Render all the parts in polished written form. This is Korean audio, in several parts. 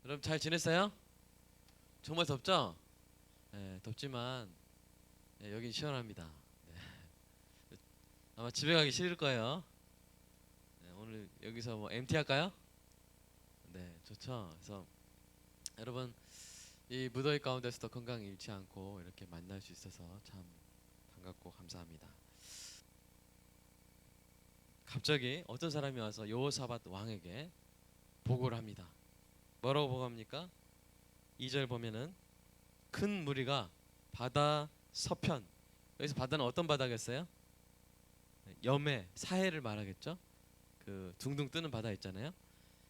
여러분 잘 지냈어요? 정말 덥죠? 네, 덥지만 여긴 시원합니다. 네, 아마 집에 가기 싫을 거예요. 네, 오늘 여기서 뭐 MT 할까요? 네, 좋죠. 그래서 여러분 이 무더위 가운데서도 건강 잃지 않고 이렇게 만날 수 있어서 참 반갑고 감사합니다. 갑자기 어떤 사람이 와서 여호사밧 왕에게 보고를 합니다. 뭐라고 보고합니까? 2절 보면은 큰 무리가 바다 서편, 여기서 바다는 어떤 바다겠어요? 염해, 사해를 말하겠죠. 그 둥둥 뜨는 바다 있잖아요.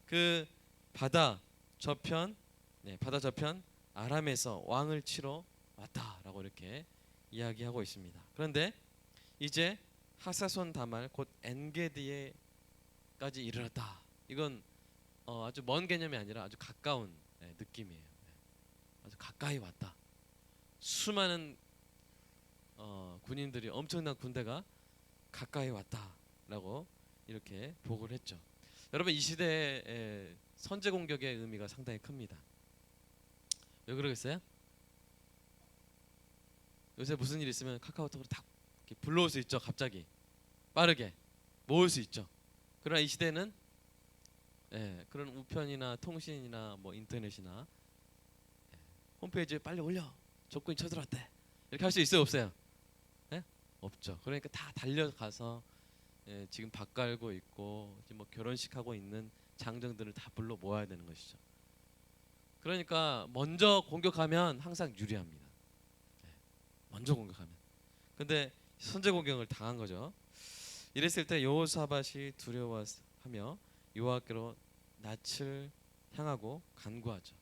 그 바다 저편, 바다 저편 아람에서 왕을 치러 왔다라고 이렇게 이야기하고 있습니다. 그런데 이제 하사손 다말 곧 엔게디에까지 이르렀다. 이건 아주 먼 개념이 아니라 아주 가까운 느낌이에요. 아주 가까이 왔다. 수많은 군인들이 엄청난 군대가 가까이 왔다라고 이렇게 보고를 했죠. 여러분 이 시대의 선제 공격의 의미가 상당히 큽니다. 왜 그러겠어요? 요새 무슨 일 있으면 카카오톡으로 딱 이렇게 불러올 수 있죠. 갑자기 빠르게 모을 수 있죠. 그러나 이 시대는 그런 우편이나 통신이나 뭐 인터넷이나 홈페이지에 빨리 올려 적군이 쳐들어왔대 이렇게 할 수 있어요 없어요? 예? 없죠. 그러니까 다 달려가서 지금 밥 갈고 있고 지금 뭐 결혼식 하고 있는 장정들을 다 불러 모아야 되는 것이죠. 그러니까 먼저 공격하면 항상 유리합니다. 먼저 공격하면. 근데 선제 공격을 당한 거죠. 이랬을 때 여호사밧이 두려워하며 여호와께로 낯을 향하고 간구하죠.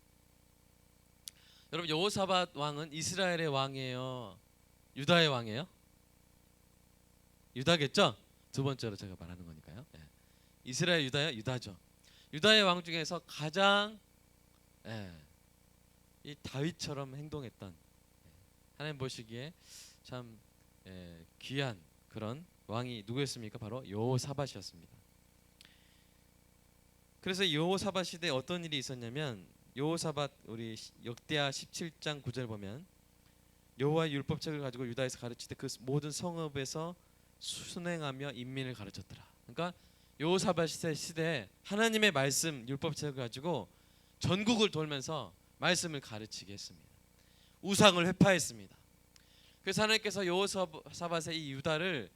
여러분 여호사밧 왕은 이스라엘의 왕이에요? 유다의 왕이에요? 유다겠죠? 두 번째로 제가 말하는 거니까요. 이스라엘 유다요? 유다죠. 유다의 왕 중에서 가장 이 다윗처럼 행동했던 하나님 보시기에 참 귀한 그런 왕이 누구였습니까? 바로 여호사밧이었습니다. 그래서 여호사밧 시대에 어떤 일이 있었냐면 여호사밧 우리 역대하 17장 9절 보면 여호와의 율법책을 가지고 유다에서 가르칠 때 그 모든 성읍에서 순행하며 인민을 가르쳤더라. 그러니까 여호사밧 시대에 하나님의 말씀 율법책을 가지고 전국을 돌면서 말씀을 가르치게 했습니다. 우상을 회파했습니다. 그래서 하나님께서 여호사밧의 이 유다를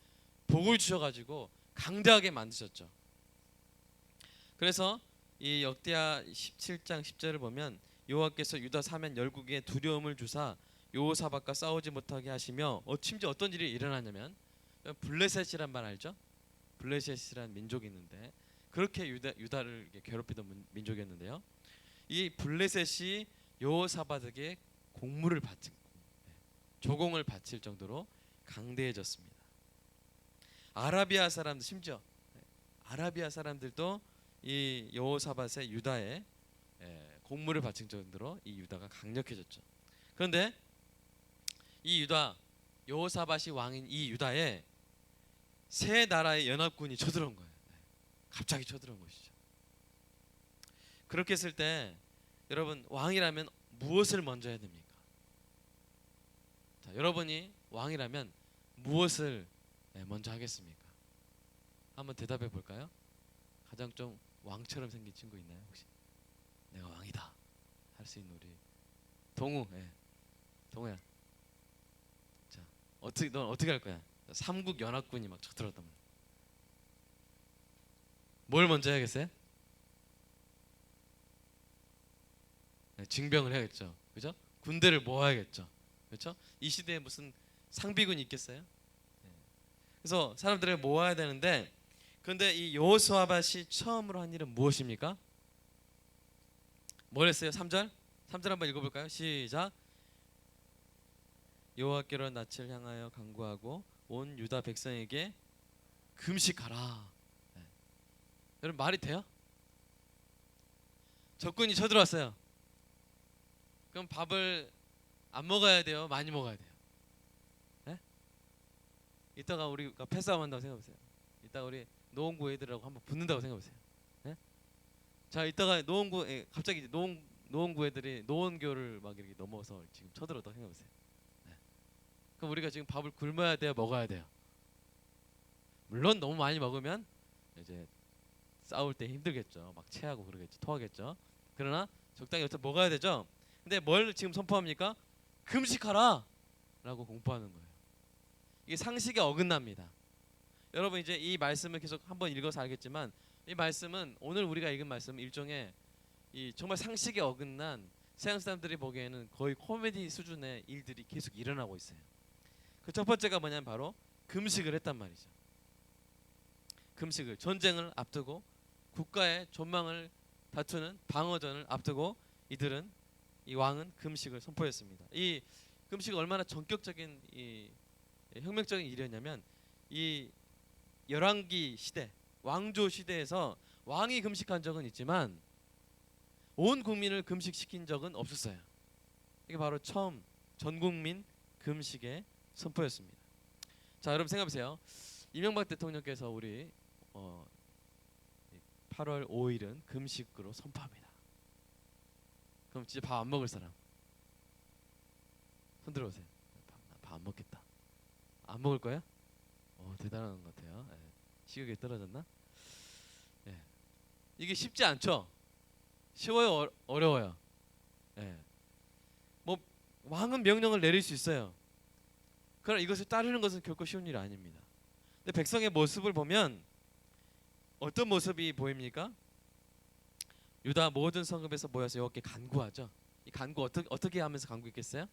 복을 주셔가지고 강대하게 만드셨죠. 그래서 이 역대하 17장 10절을 보면 여호와께서 유다 사면 열국에 두려움을 주사 여호사밧과 싸우지 못하게 하시며 심지어 어떤 일이 일어나냐면 블레셋이란 말 알죠? 블레셋이란 민족이 있는데 그렇게 유다를 괴롭히던 민족이었는데요. 이 블레셋이 여호사밧에게 공물을 바친 조공을 바칠 정도로 강대해졌습니다. 아라비아 사람들 심지어 아라비아 사람들도 이 여호사밧의 유다에 공물을 바칠 정도로 이 유다가 강력해졌죠. 그런데 이 유다 여호사밧이 왕인 이 유다에 세 나라의 연합군이 쳐들어온 거예요. 갑자기 쳐들어온 것이죠. 그렇게 했을 때 여러분 왕이라면 무엇을 먼저 해야 됩니까? 자, 여러분이 왕이라면 무엇을 먼저 하겠습니까? 한번 대답해 볼까요? 가장 좀 왕처럼 생긴 친구 있나요 혹시? 내가 왕이다 할 수 있는 우리 동우. 동우야. 자, 넌 어떻게 할 거야? 삼국 연합군이 막 쳐들었단 말이야. 뭘 먼저 해야겠어요? 징병을 해야겠죠. 그죠? 군대를 모아야겠죠. 그렇죠? 이 시대에 무슨 상비군이 있겠어요? 그래서 사람들을 모아야 되는데 그런데 이 여호사밧이 처음으로 한 일은 무엇입니까? 뭘 했어요? 3절? 3절 한번 읽어볼까요? 시작. 여호와께로 낯을 향하여 간구하고 온 유다 백성에게 금식하라. 여러분 말이 돼요? 적군이 쳐들어왔어요. 그럼 밥을 안 먹어야 돼요? 많이 먹어야 돼요? 네? 이따가 우리가 패싸움 한다고 생각해보세요. 이따가 우리 노원구 애들하고 한번 붙는다고 생각해보세요. 네? 자 이따가 노원구 갑자기 노원구 노원구 애들이 노원교를 막 이렇게 넘어서 지금 쳐들어도 생각해보세요. 네. 그럼 우리가 지금 밥을 굶어야 돼요, 먹어야 돼요? 물론 너무 많이 먹으면 이제 싸울 때 힘들겠죠. 막 체하고 그러겠죠, 토하겠죠. 그러나 적당히 어떻게 먹어야 되죠. 근데 뭘 지금 선포합니까? 금식하라 라고 공포하는 거예요. 이게 상식에 어긋납니다. 여러분 이제 이 말씀을 계속 한번 읽어서 알겠지만 이 말씀은 오늘 우리가 읽은 말씀은 일종의 이 정말 상식에 어긋난 서양 사람들이 보기에는 거의 코미디 수준의 일들이 계속 일어나고 있어요. 그 첫 번째가 뭐냐면 바로 금식을 했단 말이죠. 금식을, 전쟁을 앞두고 국가의 존망을 다투는 방어전을 앞두고 이 왕은 금식을 선포했습니다. 이 금식이 얼마나 전격적인 이 혁명적인 일이었냐면 이 열왕기 시대, 왕조 시대에서 왕이 금식한 적은 있지만 온 국민을 금식시킨 적은 없었어요. 이게 바로 처음 전국민 금식의 선포였습니다. 자, 여러분 생각해보세요. 이명박 대통령께서 우리 8월 5일은 금식으로 선포합니다. 그럼 진짜 밥 안 먹을 사람 손 들어보세요. 밥 안 먹겠다. 안 먹을 거야? 대단한 것 같아요. 예. 식욕이 떨어졌나? 예. 이게 쉽지 않죠? 쉬워요? 어려워요? 예. 뭐 왕은 명령을 내릴 수 있어요. 그러나 이것을 따르는 것은 결코 쉬운 일이 아닙니다. 근데 백성의 모습을 보면 어떤 모습이 보입니까? 유다 모든 성읍에서 모여서 여호와께 간구하죠. 이 간구 어떻게 하면서 간구했겠어요?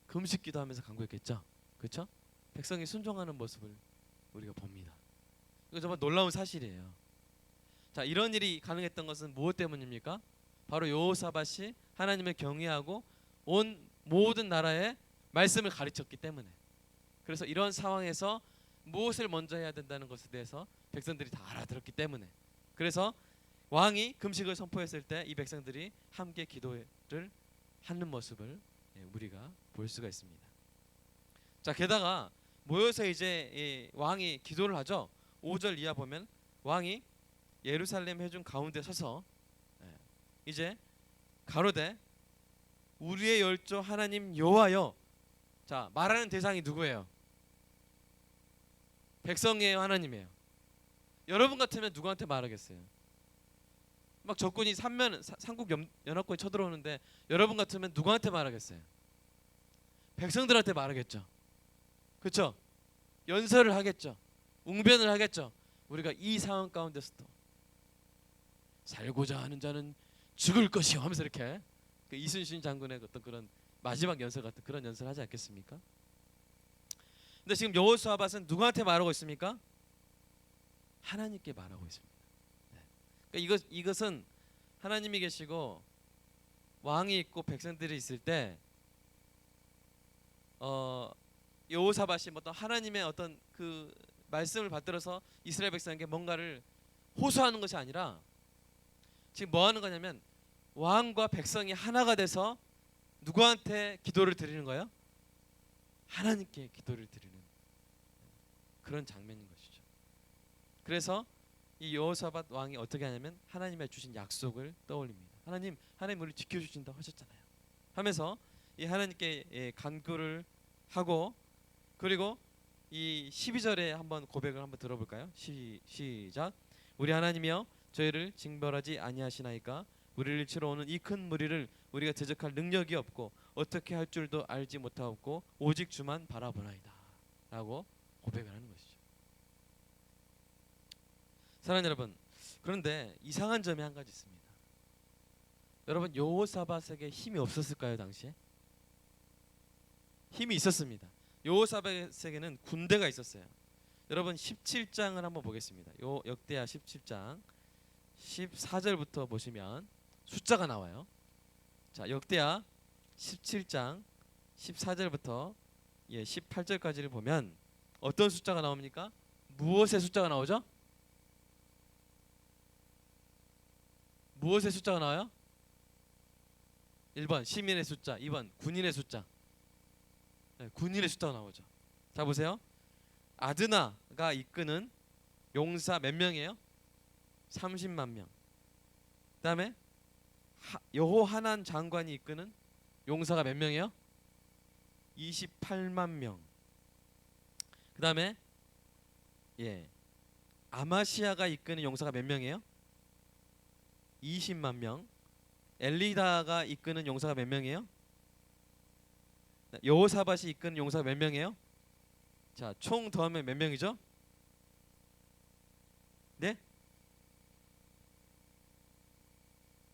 금식기도 하면서 간구했겠죠. 그렇죠? 백성이 순종하는 모습을 우리가 봅니다. 이거 정말 놀라운 사실이에요. 자, 이런 일이 가능했던 것은 무엇 때문입니까? 바로 여호사밧이 하나님을 경외하고 온 모든 나라에 말씀을 가르쳤기 때문에. 그래서 이런 상황에서 무엇을 먼저 해야 된다는 것에 대해서 백성들이 다 알아들었기 때문에. 그래서 왕이 금식을 선포했을 때 이 백성들이 함께 기도를 하는 모습을 우리가 볼 수가 있습니다. 자, 게다가 모여서 이제 왕이 기도를 하죠. 5절 이하 보면 왕이 예루살렘 회중 가운데 서서 이제 가로되 우리의 열조 하나님 여호와여. 자, 말하는 대상이 누구예요? 백성이에요, 하나님이에요? 여러분 같으면 누구한테 말하겠어요? 막 적군이 삼국 연합군이 쳐들어오는데 여러분 같으면 누구한테 말하겠어요? 백성들한테 말하겠죠. 그렇죠? 연설을 하겠죠. 웅변을 하겠죠. 우리가 이 상황 가운데서도 살고자 하는 자는 죽을 것이요 하면서 이렇게 그 이순신 장군의 어떤 그런 마지막 연설 같은 그런 연설을 하지 않겠습니까? 근데 지금 여호사밧은 누구한테 말하고 있습니까? 하나님께 말하고 있습니다. 그러니까 이것은 하나님이 계시고 왕이 있고 백성들이 있을 때 여호사밧이 어떤 하나님의 어떤 그 말씀을 받들어서 이스라엘 백성에게 뭔가를 호소하는 것이 아니라 지금 뭐 하는 거냐면 왕과 백성이 하나가 돼서 누구한테 기도를 드리는 거예요? 하나님께 기도를 드리는 그런 장면인 것이죠. 그래서 이 여호사밧 왕이 어떻게 하냐면 하나님의 주신 약속을 떠올립니다. 하나님 우리 지켜주신다고 하셨잖아요 하면서 이 하나님께 간구를 하고, 그리고 이 12절에 한번 고백을 한번 들어볼까요? 시작. 우리 하나님이여 저희를 징벌하지 아니하시나이까. 우리를 치러 오는 이 큰 무리를 우리가 대적할 능력이 없고 어떻게 할 줄도 알지 못하옵고 오직 주만 바라보나이다 라고 고백을 하는 것이죠. 사랑하는 여러분, 그런데 이상한 점이 한 가지 있습니다. 여러분, 여호사밧에게 힘이 없었을까요? 당시에? 힘이 있었습니다. 여호사밧에게는 군대가 있었어요. 여러분 17장을 한번 보겠습니다. 역대하 17장 14절부터 보시면 숫자가 나와요. 자, 역대하 17장 14절부터 18절까지를 보면 어떤 숫자가 나옵니까? 무엇의 숫자가 나오죠? 무엇의 숫자가 나와요? 1번 시민의 숫자, 2번 군인의 숫자. 군인의 숫자가 나오죠. 자, 보세요. 아드나가 이끄는 용사 몇 명이에요? 30만 명. 그 다음에 여호하난 장관이 이끄는 용사가 몇 명이에요? 28만 명. 그다음에 아마시아가 이끄는 용사가 몇 명이에요? 20만 명. 엘리다가 이끄는 용사가 몇 명이에요? 여호사밧이 이끄는 용사가 몇 명이에요? 자, 총 더하면 몇 명이죠? 네?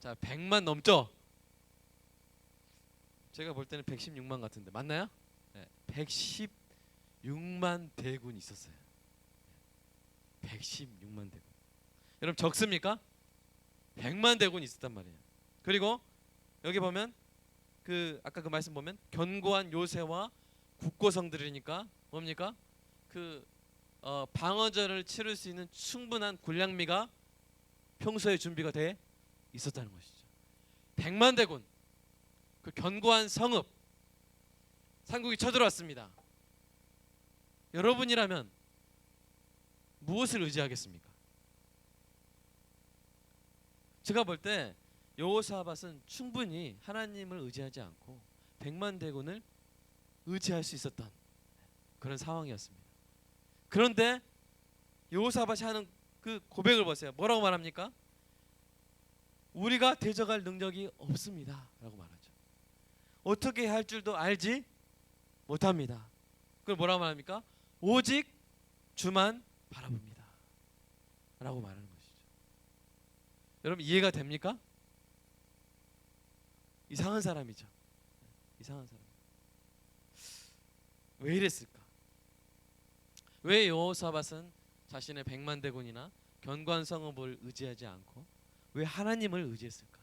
자, 100만 넘죠? 제가 볼 때는 116만 같은데 맞나요? 네, 116만 대군이 있었어요. 116만 대군. 여러분 적습니까? 100만 대군이 있었단 말이에요. 그리고 여기 보면 그 아까 그 말씀 보면 견고한 요새와 국고성들이니까 뭡니까? 그 방어전을 치를 수 있는 충분한 군량미가 평소에 준비가 돼 있었다는 것이죠. 100만 대군, 그 견고한 성읍, 삼국이 쳐들어왔습니다. 여러분이라면 무엇을 의지하겠습니까? 제가 볼 때 여호사밧은 충분히 하나님을 의지하지 않고 100만 대군을 의지할 수 있었던 그런 상황이었습니다. 그런데 여호사밧이 하는 그 고백을 보세요. 뭐라고 말합니까? 우리가 대적할 능력이 없습니다 라고 말하죠. 어떻게 할 줄도 알지 못합니다. 그걸 뭐라고 말합니까? 오직 주만 바라봅니다 라고 말하는 것이죠. 여러분 이해가 됩니까? 이상한 사람이죠. 이상한 사람. 왜 이랬을까? 왜 여호사밧은 자신의 100만 대군이나 견고한 성읍을 의지하지 않고 왜 하나님을 의지했을까?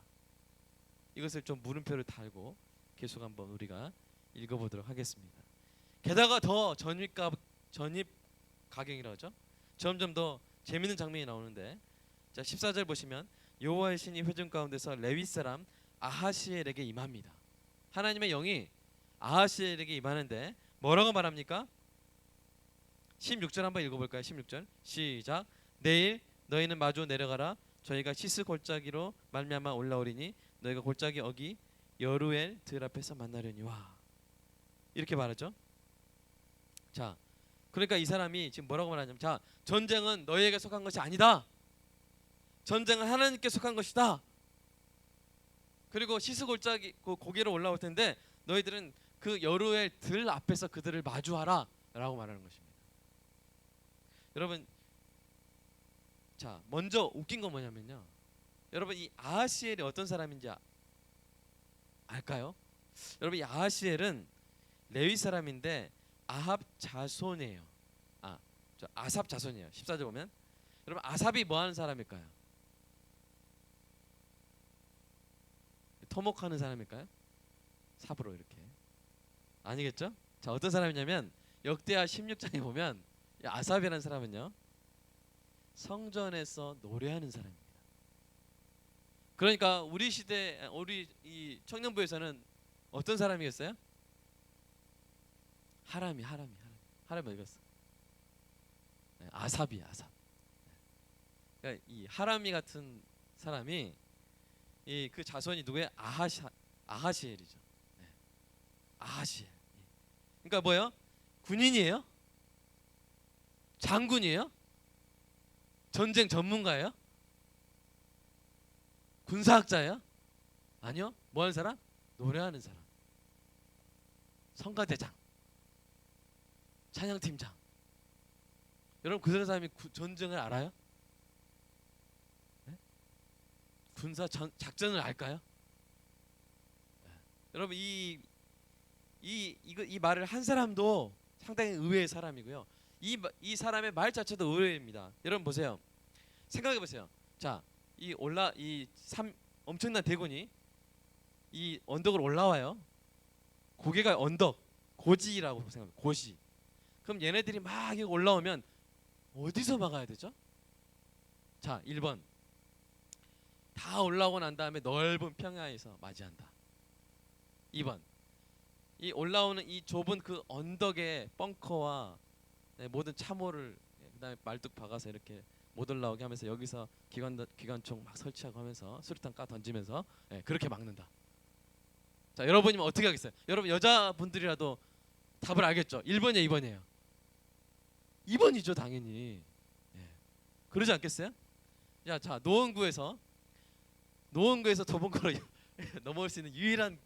이것을 좀 물음표를 달고 계속 한번 우리가 읽어보도록 하겠습니다. 게다가 더 전입 가경이라고 하죠. 점점 더 재밌는 장면이 나오는데, 자 14절 보시면 여호와의 신이 회중 가운데서 레위 사람 아하시엘에게 임합니다. 하나님의 영이 아하시엘에게 임하는데 뭐라고 말합니까? 16절 한번 읽어볼까요? 16절 시작. 내일 너희는 마주 내려가라. 저희가 시스 골짜기로 말미암아 올라오리니 너희가 골짜기 어기 여루엘 들 앞에서 만나려니와. 이렇게 말하죠. 자, 그러니까 이 사람이 지금 뭐라고 말하냐면, 자 전쟁은 너희에게 속한 것이 아니다. 전쟁은 하나님께 속한 것이다. 그리고 시스 골짜기 고개로 올라올 텐데 너희들은 그 여루엘 들 앞에서 그들을 마주하라 라고 말하는 것입니다. 여러분, 자 먼저 웃긴 건 뭐냐면요, 여러분 이 아하시엘이 어떤 사람인지 알까요? 여러분 이 아하시엘은 레위 사람인데 아합 자손이에요. 아삽 자손이에요. 14절 보면 여러분 아삽이 뭐 하는 사람일까요? 토목하는 사람일까요? 삽으로 이렇게. 아니겠죠? 자 어떤 사람이냐면 역대하 16장에 보면 아삽이라는 사람은요 성전에서 노래하는 사람입니다. 그러니까 우리 시대 우리 이 청년부에서는 어떤 사람이겠어요? 하람이 어디 갔어? 아삽이야 아삽. 그러니까 이 하람이 같은 사람이 이 그 자손이 누구예요? 아하시엘이죠. 아하시엘. 그러니까 뭐예요? 군인이에요? 장군이에요? 전쟁 전문가예요? 군사학자예요? 아니요. 뭐 하는 사람? 노래하는 사람. 성가대장, 찬양팀장. 여러분 그 사람이 전쟁을 알아요? 네? 군사 작전을 알까요? 네. 여러분 이 말을 한 사람도 상당히 의외의 사람이고요. 이 사람의 말 자체도 의외입니다. 여러분 보세요. 생각해 보세요. 자, 엄청난 대군이 이 언덕을 올라와요. 고개가 언덕, 고지라고 생각합니다. 고지. 그럼 얘네들이 막 올라오면 어디서 막아야 되죠? 자, 1번. 다 올라오고 난 다음에 넓은 평야에서 맞이한다. 2번. 이 올라오는 이 좁은 그 언덕의 벙커와 모든 참호를 그다음에 말뚝 박아서 이렇게 못 올라오게 하면서 여기서 기관총 막 설치하고 하면서 수류탄 까 던지면서 그렇게 막는다. 자, 여러분이면 어떻게 하겠어요? 여러분 여자분들이라도 답을 알겠죠? 1번이에요, 2번이에요? 2번이죠, 당연히. 그러지 않겠어요? 자, 노원구에서 좁은 거로 넘어올 수 있는 유일한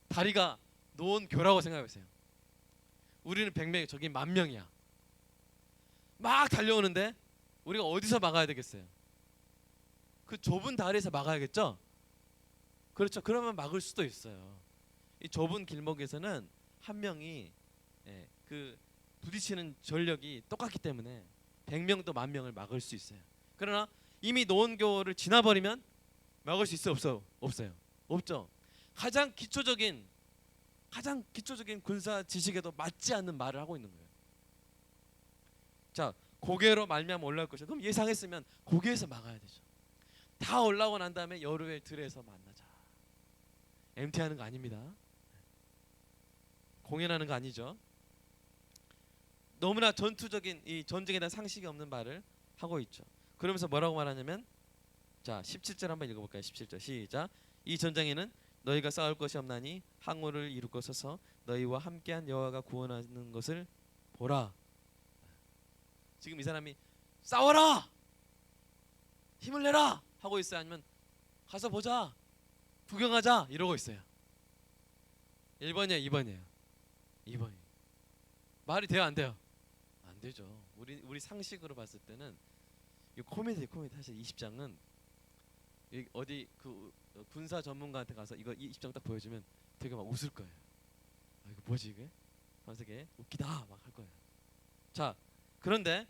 다리가 노원교라고 생각해보세요. 우리는 100명, 저기 10,000명이야. 막 달려오는데 우리가 어디서 막아야 되겠어요? 그 좁은 다리에서 막아야겠죠? 그렇죠. 그러면 막을 수도 있어요. 이 좁은 길목에서는 한 명이 그 부딪히는 전력이 똑같기 때문에 100명도 10,000명을 막을 수 있어요. 그러나 이미 노원교를 지나버리면 막을 수 있어요? 없어요. 없죠. 가장 기초적인 군사 지식에도 맞지 않는 말을 하고 있는 거예요. 자, 고개로 말미암아 올라올 것이요. 그럼 예상했으면 고개에서 막아야 되죠. 다 올라오고 난 다음에 여루의 들에서 만나자. MT하는 거 아닙니다. 공연하는 거 아니죠. 너무나 전투적인 이 전쟁에 대한 상식이 없는 말을 하고 있죠. 그러면서 뭐라고 말하냐면, 자 17절 한번 읽어볼까요? 17절 시작. 이 전장에는 너희가 싸울 것이 없나니 항우를 이루고 서서 너희와 함께한 여호와가 구원하는 것을 보라. 지금 이 사람이 싸워라, 힘을 내라 하고 있어요? 아니면 가서 보자, 구경하자 이러고 있어요? 1번이에요, 2번이에요? 2번이에요. 말이 돼요, 안 돼요? 안 되죠. 우리 상식으로 봤을 때는 이 코미디 사실 20장은 어디 그 군사 전문가한테 가서 이 20장 딱 보여주면 되게 막 웃을 거예요. 아, 이거 뭐지 이게? 하면서 이게 웃기다 막 할 거예요. 자, 그런데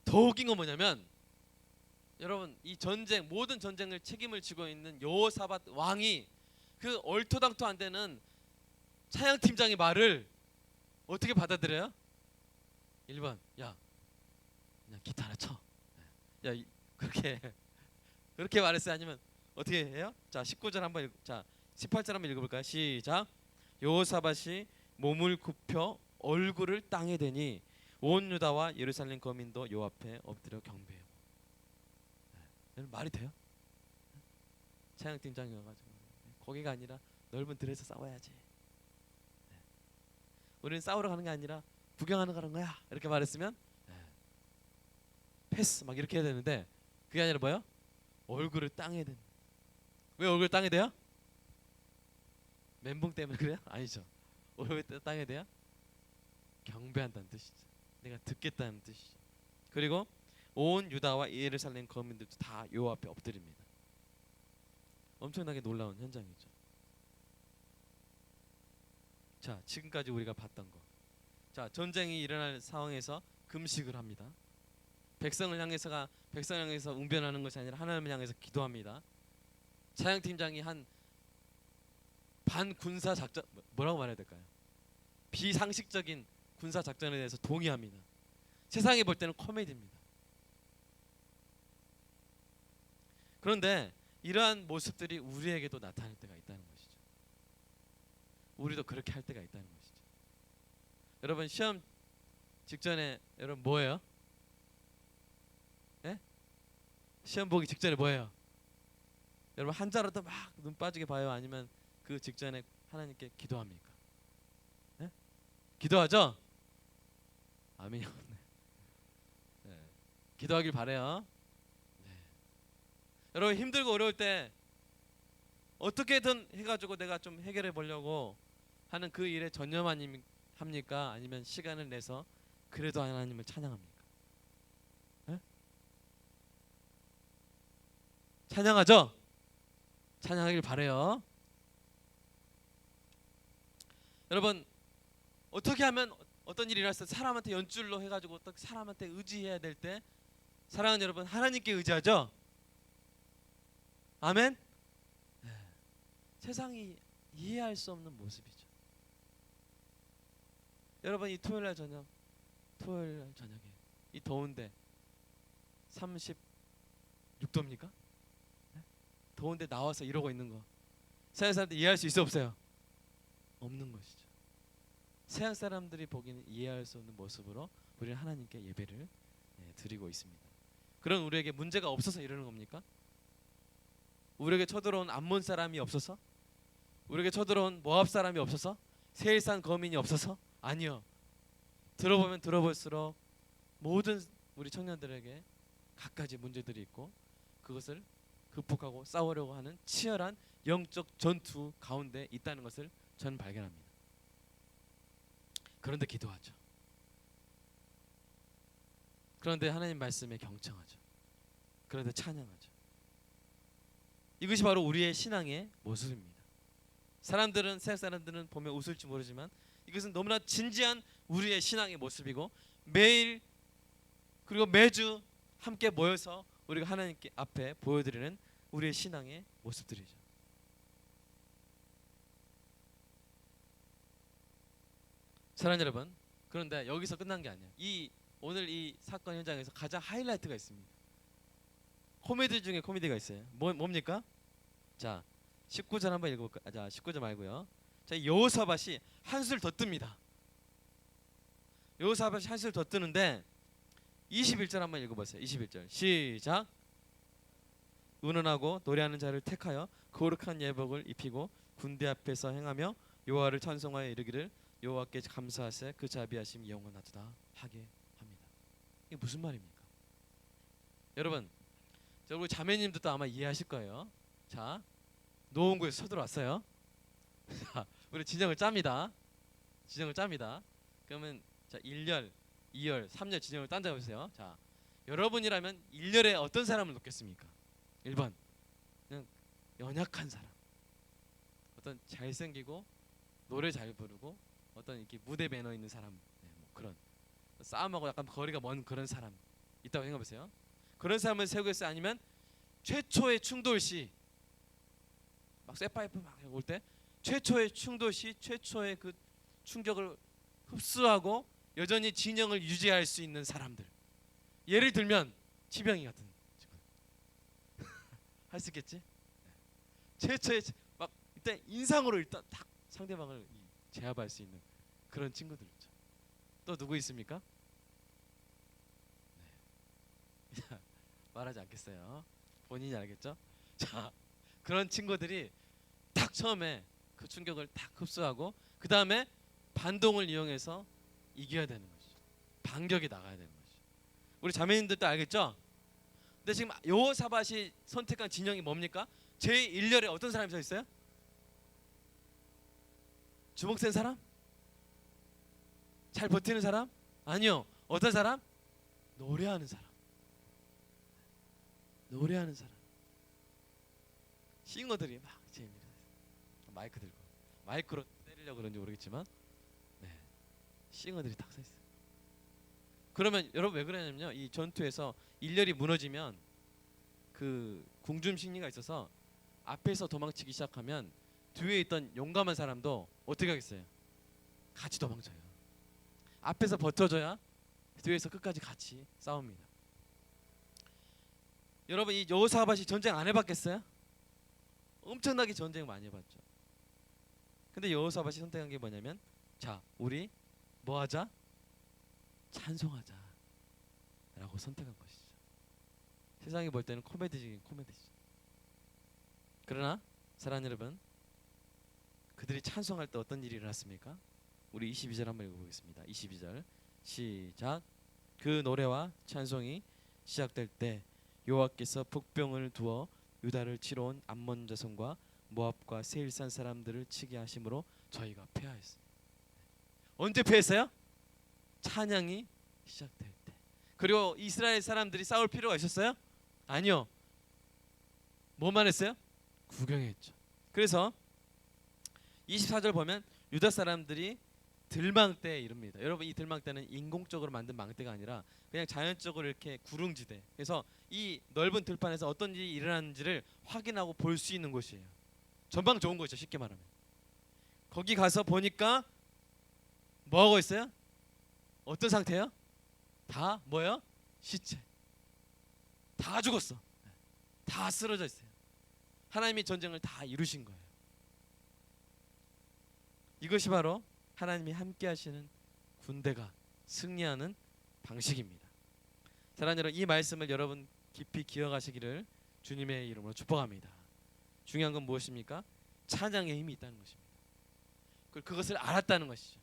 더 웃긴 건 뭐냐면, 여러분 이 전쟁, 모든 전쟁을 책임을 지고 있는 여호사밧 왕이 그 얼토당토 안 되는 사냥팀장의 말을 어떻게 받아들여요? 1번, 야 그냥 기타 하나 쳐. 그렇게 말했어요? 아니면 어떻게 해요? 자 19절 한번 자 18절 한번 읽어볼까요? 시작. 여호사밧이 몸을 굽혀 얼굴을 땅에 대니 온 유다와 예루살렘 거민도 요 앞에 엎드려 경배해요. 여러분 말이 돼요? 차양팀장이어가지고 거기가 아니라 넓은 들에서 싸워야지. 우리는 싸우러 가는 게 아니라 구경하는 거야 이렇게 말했으면 패스 막 이렇게 해야 되는데, 그게 아니라 뭐요? 얼굴을 땅에 댄. 왜 얼굴 땅에 대요? 멘붕 때문에 그래요? 아니죠. 얼굴 땅에 대요? 경배한다는 뜻이죠. 내가 듣겠다는 뜻이죠. 그리고 온 유다와 예루살렘 거민들도 다 요 앞에 엎드립니다. 엄청나게 놀라운 현장이죠. 자, 지금까지 우리가 봤던 거. 자, 전쟁이 일어날 상황에서 금식을 합니다. 백성을 향해서 웅변하는 것이 아니라 하나님을 향해서 기도합니다. 차양팀장이 한 반군사 작전, 뭐라고 말해야 될까요? 비상식적인 군사 작전에 대해서 동의합니다. 세상이 볼 때는 코미디입니다. 그런데 이러한 모습들이 우리에게도 나타날 때가 있다는 것이죠. 우리도 그렇게 할 때가 있다는 것이죠. 여러분 시험 직전에 여러분 뭐예요? 예? 시험 보기 직전에 뭐예요? 여러분 한자라도 막 눈 빠지게 봐요? 아니면 그 직전에 하나님께 기도합니까? 예? 기도하죠? 아멘이 없네. 네. 기도하길 바래요. 네. 여러분 힘들고 어려울 때 어떻게든 해가지고 내가 좀 해결해 보려고 하는 그 일에 전념합니까? 아니면 시간을 내서 그래도 하나님을 찬양합니까? 네? 찬양하죠? 찬양하길 바래요. 여러분 어떻게 하면 어떤 일이 일어났을 때 사람한테 연줄로 해가지고 어떻게 사람한테 의지해야 될 때, 사랑하는 여러분 하나님께 의지하죠? 아멘? 네. 세상이 이해할 수 없는 모습이죠. 여러분 이 토요일 저녁에 이 더운데 36도입니까? 네? 더운데 나와서 이러고 있는 거 서양 사람들 이해할 수 있어 없어요? 없는 것이죠. 서양 사람들이 보기에는 이해할 수 없는 모습으로 우리는 하나님께 예배를 드리고 있습니다. 그런 우리에게 문제가 없어서 이러는 겁니까? 우리에게 쳐들어온 암몬 사람이 없어서? 우리에게 쳐들어온 모압 사람이 없어서? 세일산 거민이 없어서? 아니요. 들어보면 들어볼수록 모든 우리 청년들에게 갖가지 문제들이 있고 그것을 극복하고 싸우려고 하는 치열한 영적 전투 가운데 있다는 것을 저는 발견합니다. 그런데 기도하죠. 그런데 하나님 말씀에 경청하죠. 그런데 찬양하죠. 이것이 바로 우리의 신앙의 모습입니다. 사람들은 세상 사람들은 보면 웃을지 모르지만 이것은 너무나 진지한 우리의 신앙의 모습이고 매일 그리고 매주 함께 모여서 우리가 하나님께 앞에 보여드리는 우리의 신앙의 모습들이죠. 사랑하는 여러분, 그런데 여기서 끝난 게 아니야. 오늘 이 사건 현장에서 가장 하이라이트가 있습니다. 코미디 중에 코미디가 있어요. 뭡니까? 자, 19절 한번 읽어볼까? 자, 19절 말고요. 자, 여호사밧이 한술 더 뜹니다. 여호사밧이 한술 더 뜨는데 21절 한번 읽어보세요. 21절 시작. 운운하고 노래하는 자를 택하여 거룩한 예복을 입히고 군대 앞에서 행하며 여호와를 찬송하여 이르기를 여호와께 감사하세 그 자비하심이 영원하도다 하게 합니다. 이게 무슨 말입니까? 여러분, 우리 자매님들도 아마 이해하실 거예요. 자, 노원구에서 쳐들어왔어요. 자, 우리 진영을 짭니다. 그러면 자, 1열, 2열, 3열 진영을 딴 자 보세요. 자, 여러분이라면 1열에 어떤 사람을 놓겠습니까? 1번 그냥 연약한 사람, 어떤 잘생기고 노래 잘 부르고 어떤 이렇게 무대 매너 있는 사람, 뭐 그런 싸움하고 약간 거리가 먼 그런 사람 있다고 생각해보세요. 그런 사람을 세우겠어요? 아니면 최초의 충돌 시 막 쇠파이프 막 올 때 최초의 충돌 시 최초의 그 충격을 흡수하고 여전히 진영을 유지할 수 있는 사람들. 예를 들면 치병이 같은 할 수 있겠지? 최초의 막 일단 인상으로 일단 딱 상대방을 제압할 수 있는 그런 친구들 있죠. 또 누구 있습니까? 네. 말하지 않겠어요. 본인이 알겠죠? 자, 그런 친구들이 딱 처음에 그 충격을 딱 흡수하고 그 다음에 반동을 이용해서 이겨야 되는 것이죠. 반격이 나가야 되는 것이죠. 우리 자매님들도 알겠죠? 근데 지금 여호사밧이 선택한 진영이 뭡니까? 제1열에 어떤 사람이 서 있어요? 주목센 사람? 잘 버티는 사람? 아니요. 어떤 사람? 노래하는 사람. 노래하는 사람. 싱어들이 막 재미있는 마이크 들고 마이크로 때리려고 그런지 모르겠지만 싱어들이 딱 서 있어요. 그러면 여러분 왜 그러냐면요. 이 전투에서 1열이 무너지면 그 궁중 심리가 있어서 앞에서 도망치기 시작하면 뒤에 있던 용감한 사람도 어떻게 하겠어요? 같이 도망쳐요. 앞에서 버텨줘야 뒤에서 끝까지 같이 싸웁니다. 여러분 이 여호사밧이 전쟁 안 해봤겠어요? 엄청나게 전쟁 많이 해봤죠. 근데 여호사밧이 선택한 게 뭐냐면 자 우리 뭐하자? 찬송하자 라고 선택한 것이죠. 세상이 볼 때는 코미디적인 코미디죠. 그러나 사랑하는 여러분, 그들이 찬송할 때 어떤 일이 일어났습니까? 우리 22절 한번 읽어보겠습니다. 22절 시작. 그 노래와 찬송이 시작될 때 여호와께서 복병을 두어 유다를 치러 온 암몬 자손과 모압과 세일산 사람들을 치게 하심으로 저희가 패하였습니다. 언제 패했어요? 찬양이 시작될 때. 그리고 이스라엘 사람들이 싸울 필요가 있었어요? 아니요. 뭐만 했어요? 구경했죠. 그래서 24절 보면 유다 사람들이 들망대에 이릅니다. 여러분 이 들망대는 인공적으로 만든 망대가 아니라 그냥 자연적으로 이렇게 구릉지대. 그래서 이 넓은 들판에서 어떤 일이 일어나는지를 확인하고 볼 수 있는 곳이에요. 전방 좋은 곳이죠. 쉽게 말하면. 거기 가서 보니까 뭐 하고 있어요? 어떤 상태예요? 다 뭐예요? 시체. 다 죽었어. 다 쓰러져 있어요. 하나님이 전쟁을 다 이루신 거예요. 이것이 바로 하나님이 함께 하시는 군대가 승리하는 방식입니다. 사랑하는 여러분, 이 말씀을 여러분 깊이 기억하시기를 주님의 이름으로 축복합니다. 중요한 건 무엇입니까? 찬양의 힘이 있다는 것입니다. 그리고 그것을 알았다는 것이죠.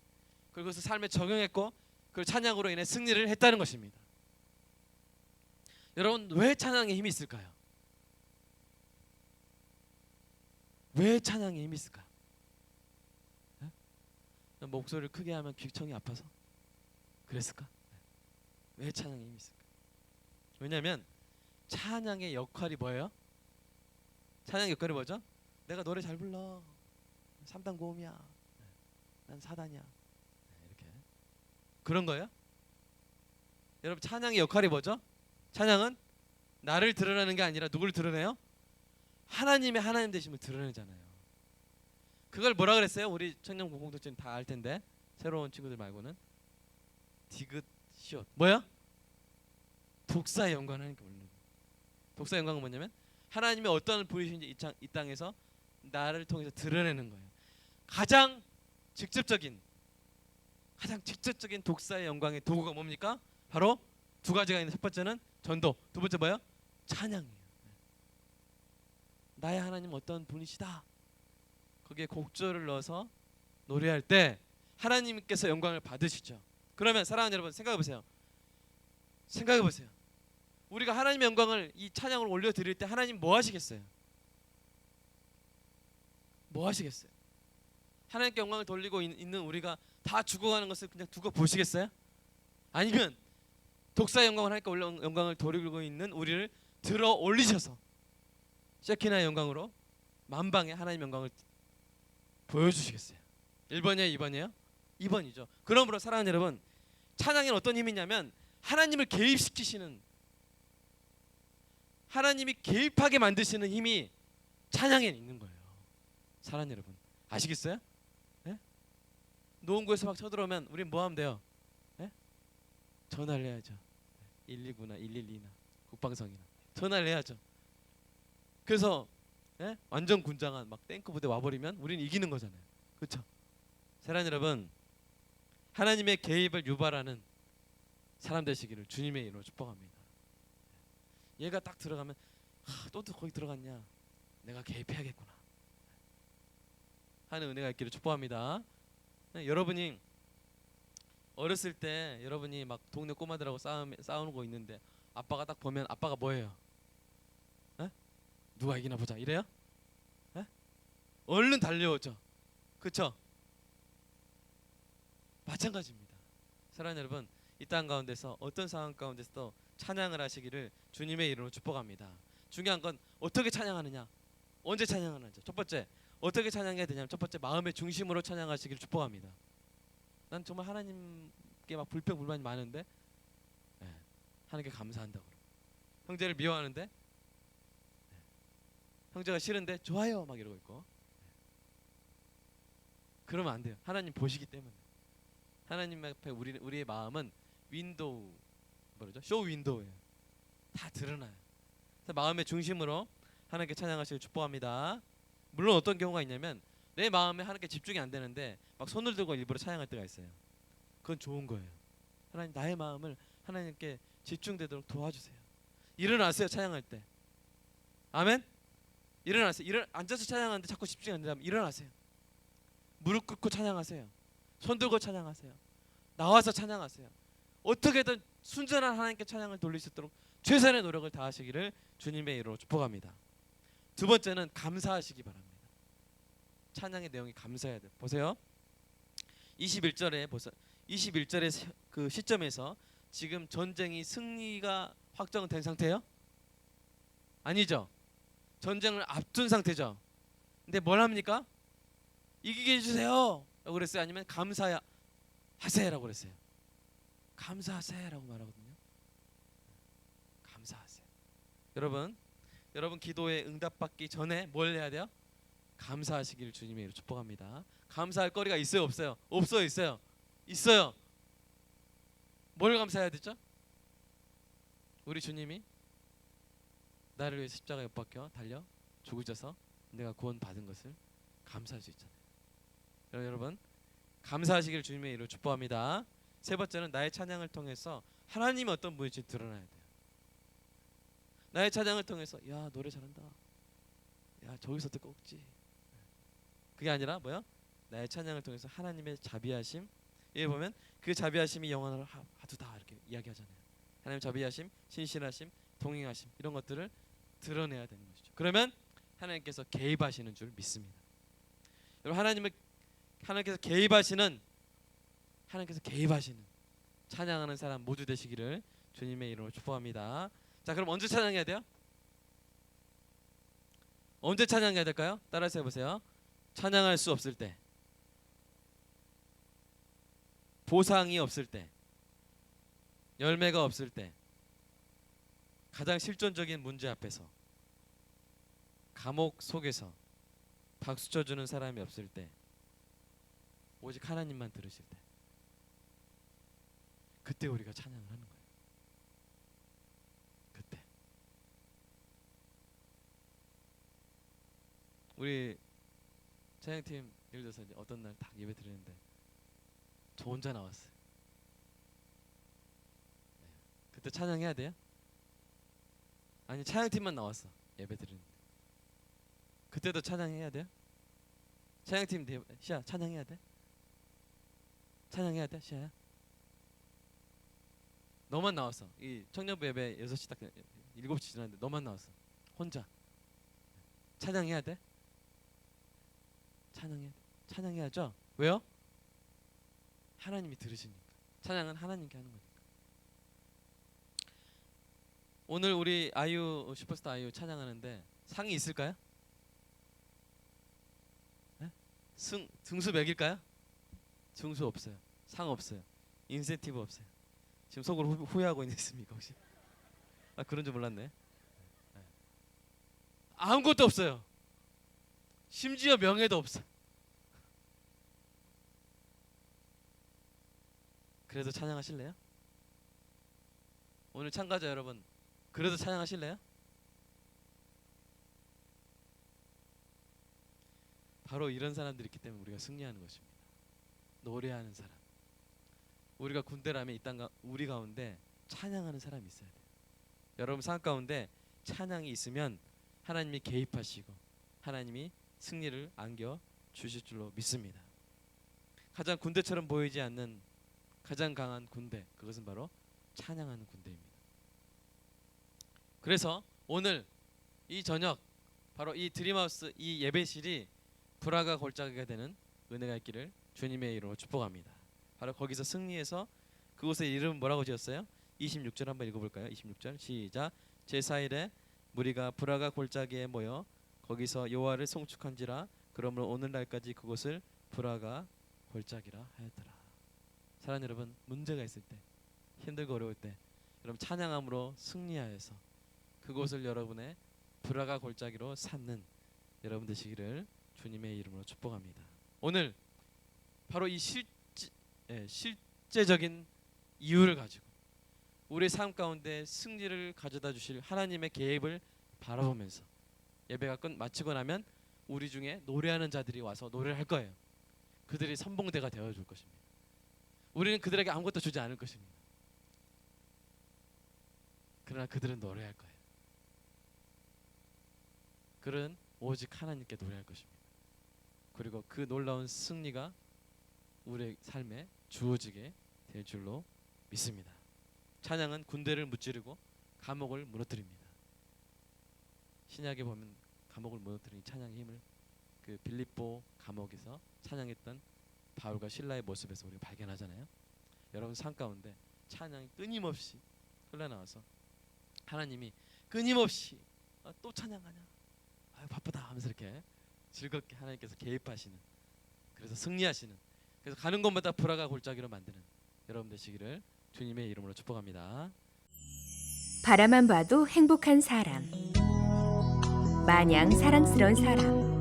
그리고 그것을 삶에 적용했고 그 찬양으로 인해 승리를 했다는 것입니다. 여러분, 왜 찬양의 힘이 있을까요? 왜 찬양의 힘이 있을까? 네? 목소리를 크게 하면 귀청이 아파서 그랬을까? 네. 왜 찬양의 힘이 있을까? 왜냐하면 찬양의 역할이 뭐예요? 찬양의 역할이 뭐죠? 내가 노래 잘 불러. 3단 고음이야. 난 4단이야. 이렇게 그런 거예요? 여러분, 찬양의 역할이 뭐죠? 찬양은 나를 드러내는 게 아니라 누구를 드러내요? 하나님의 하나님 되심을 드러내잖아요. 그걸 뭐라 그랬어요? 우리 청년 공동체는 다 알 텐데, 새로운 친구들 말고는 디귿시옷 뭐야? 독사의 영광 하나님께 올리는. 독사의 영광은 뭐냐면 하나님의 어떤 분이신지 이 땅에서 나를 통해서 드러내는 거예요. 가장 직접적인 독사의 영광의 도구가 뭡니까? 바로 두 가지가 있는. 첫 번째는 전도, 두 번째 뭐예요? 찬양이에요. 나의 하나님 어떤 분이시다. 거기에 곡절을 넣어서 노래할 때 하나님께서 영광을 받으시죠. 그러면 사랑하는 여러분, 생각해 보세요. 우리가 하나님의 영광을 이 찬양으로 올려드릴 때 하나님 뭐 하시겠어요? 뭐 하시겠어요? 하나님께 영광을 돌리고 있는 우리가 다 죽어가는 것을 그냥 두고 보시겠어요? 아니면 독사의 영광을 하니까 영광을 돌리고 있는 우리를 들어 올리셔서 셰키나의 영광으로 만방의 하나님의 영광을 보여주시겠어요? 1번이에요? 2번이에요? 2번이죠. 그러므로 사랑하는 여러분, 찬양에는 어떤 힘이 있냐면 하나님을 개입시키시는, 하나님이 개입하게 만드시는 힘이 찬양에 있는 거예요. 사랑하는 여러분, 아시겠어요? 네? 노원구에서 막 쳐들어오면 우린 뭐 하면 돼요? 네? 전화를 해야죠. 119나 112나 국방성이나 전화를 해야죠. 그래서 완전 군장한 막 탱크 부대 와버리면 우린 이기는 거잖아요. 그렇죠? 사랑하는 여러분, 하나님의 개입을 유발하는 사람 되시기를 주님의 이름으로 축복합니다. 얘가 딱 들어가면 또 거기 들어갔냐, 내가 개입해야겠구나 하는 은혜가 있기를 축복합니다. 여러분이 어렸을 때 여러분이 막 동네 꼬마들하고 싸우는 거 있는데 아빠가 딱 보면 아빠가 뭐예요? 누가 이기나 보자 이래요? 얼른 달려오죠. 그렇죠? 마찬가지입니다. 사랑하는 여러분, 이 땅 가운데서 어떤 상황 가운데서도 찬양을 하시기를 주님의 이름으로 축복합니다. 중요한 건 어떻게 찬양하느냐, 언제 찬양하느냐. 첫 번째, 어떻게 찬양해야 되냐면 첫 번째, 마음의 중심으로 찬양하시기를 축복합니다. 난 정말 하나님께 막 불평 불만이 많은데 하나님께 감사한다고 그러고, 형제를 미워하는데 형제가 싫은데 좋아요 막 이러고 있고, 그러면 안 돼요. 하나님 보시기 때문에. 하나님 앞에 우리의 마음은 윈도우, 뭐죠? 쇼 윈도우예요. 다 드러나요. 그래서 마음의 중심으로 하나님께 찬양하시길 축복합니다. 물론 어떤 경우가 있냐면 내 마음에 하나님께 집중이 안 되는데 막 손을 들고 일부러 찬양할 때가 있어요. 그건 좋은 거예요. 하나님, 나의 마음을 하나님께 집중되도록 도와주세요. 일어나세요, 찬양할 때. 아멘. 일어나세요. 앉아서 찬양하는데 자꾸 집중이 안 된다면 일어나세요. 무릎 꿇고 찬양하세요. 손 들고 찬양하세요. 나와서 찬양하세요. 어떻게든 순전한 하나님께 찬양을 돌릴 수 있도록 최선의 노력을 다하시기를 주님의 이름으로 축복합니다. 두 번째는 감사하시기 바랍니다. 찬양의 내용이 감사해야 돼요. 보세요. 21절의 그 시점에서 지금 전쟁이 승리가 확정된 상태예요? 아니죠. 전쟁을 앞둔 상태죠. 근데 뭘 합니까? 이기게 해주세요 라고 그랬어요? 아니면 감사하세요라고 그랬어요? 감사하세요라고 말하거든요. 감사하세요. 여러분 기도에 응답받기 전에 뭘 해야 돼요? 감사하시기를 주님의 이름으로 축복합니다. 감사할 거리가 있어요, 없어요? 없어요, 있어요? 있어요. 뭘 감사해야 되죠? 우리 주님이 나를 위해 십자가에 못 박혀 달려 죽으셔서 내가 구원받은 것을 감사할 수 있잖아요. 여러분, 감사하시기를 주님의 이름으로 축복합니다. 세 번째는 나의 찬양을 통해서 하나님이 어떤 분인지 드러나야 돼요. 나의 찬양을 통해서 야 노래 잘한다, 야 저기서 또 꼭지, 그게 아니라 뭐야? 나의 찬양을 통해서 하나님의 자비하심, 여기 보면 그 자비하심이 영원을 하두다 이렇게 이야기하잖아요. 하나님 자비하심, 신실하심, 동행하심 이런 것들을 드러내야 되는 것이죠. 그러면 하나님께서 개입하시는 줄 믿습니다. 여러분 하나님께서 개입하시는 찬양하는 사람 모두 되시기를 주님의 이름으로 축복합니다. 자, 그럼 언제 찬양해야 돼요? 언제 찬양해야 될까요? 따라서 해보세요. 찬양할 수 없을 때, 보상이 없을 때, 열매가 없을 때, 가장 실존적인 문제 앞에서, 감옥 속에서 박수 쳐주는 사람이 없을 때, 오직 하나님만 들으실 때, 그때 우리가 찬양을 하는 거예요. 그때 우리 찬양팀 예를 들어서 이제 어떤 날 딱 예배 드리는데 저 혼자 나왔어요. 네. 그때 찬양해야 돼요? 아니 찬양팀만 나왔어 예배 드리는데 그때도 찬양해야 돼요? 찬양팀 시아 찬양해야 돼? 찬양해야 돼 시아야? 너만 나왔어. 이 청년부 예배 6시 딱 7시 지났는데 너만 나왔어. 혼자. 찬양해야 돼? 찬양해야죠. 왜요? 하나님이 들으시니까. 찬양은 하나님께 하는 거니까. 오늘 우리 아이유 슈퍼스타 아이유 찬양하는데 상이 있을까요? 네? 등수 매길까요? 등수 없어요. 상 없어요. 인센티브 없어요. 지금 속으로 후회하고 있습니까 혹시? 아 그런 줄 몰랐네. 네. 아무것도 없어요. 심지어 명예도 없어. 그래도 찬양하실래요? 오늘 참가자 여러분, 그래도 찬양하실래요? 바로 이런 사람들이 있기 때문에 우리가 승리하는 것입니다. 노래하는 사람. 우리가 군대라면 이 땅 우리 가운데 찬양하는 사람이 있어야 돼요. 여러분 삶 가운데 찬양이 있으면 하나님이 개입하시고 하나님이 승리를 안겨 주실 줄로 믿습니다. 가장 군대처럼 보이지 않는 가장 강한 군대, 그것은 바로 찬양하는 군대입니다. 그래서 오늘 이 저녁 바로 이 드림하우스 이 예배실이 불화가 골짜기가 되는 은혜가 있기를 주님의 이름으로 축복합니다. 바로 거기서 승리해서 그곳의 이름 뭐라고 지었어요? 26절 한번 읽어볼까요? 26절 시작. 제4일에 무리가 불화가 골짜기에 모여 거기서 여호와를 송축한지라. 그러므로 오늘날까지 그곳을 불화가 골짜기라 하였더라. 사랑하는 여러분, 문제가 있을 때, 힘들고 어려울 때 여러분 찬양함으로 승리하여서 그곳을 여러분의 불화가 골짜기로 삼는 여러분 되시기를 주님의 이름으로 축복합니다. 오늘 바로 이 실제적인 이유를 가지고 우리 삶 가운데 승리를 가져다 주실 하나님의 계획을 바라보면서 예배가 마치고 나면 우리 중에 노래하는 자들이 와서 노래를 할 거예요. 그들이 선봉대가 되어줄 것입니다. 우리는 그들에게 아무것도 주지 않을 것입니다. 그러나 그들은 노래할 거예요. 그들은 오직 하나님께 노래할 것입니다. 그리고 그 놀라운 승리가 우리의 삶에 주어지게 될 줄로 믿습니다. 찬양은 군대를 무찌르고 감옥을 무너뜨립니다. 신약에 보면 감옥을 무너뜨린 찬양의 힘을 그 빌립보 감옥에서 찬양했던 바울과 실라의 모습에서 우리가 발견하잖아요. 여러분 삶 가운데 찬양이 끊임없이 흘러나와서 하나님이 끊임없이 또 찬양하냐, 아유 바쁘다 하면서 이렇게 즐겁게 하나님께서 개입하시는, 그래서 승리하시는, 그래서 가는 곳마다 불화가 골짜기로 만드는 여러분 되시기를 주님의 이름으로 축복합니다. 바라만 봐도 행복한 사람, 마냥 사랑스러운 사람,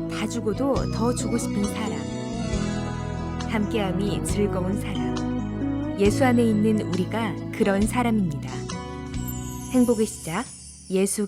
다 주고도 더 주고 싶은 사람, 함께함이 즐거운 사람, 예수 안에 있는 우리가 그런 사람입니다. 행복의 시작, 예수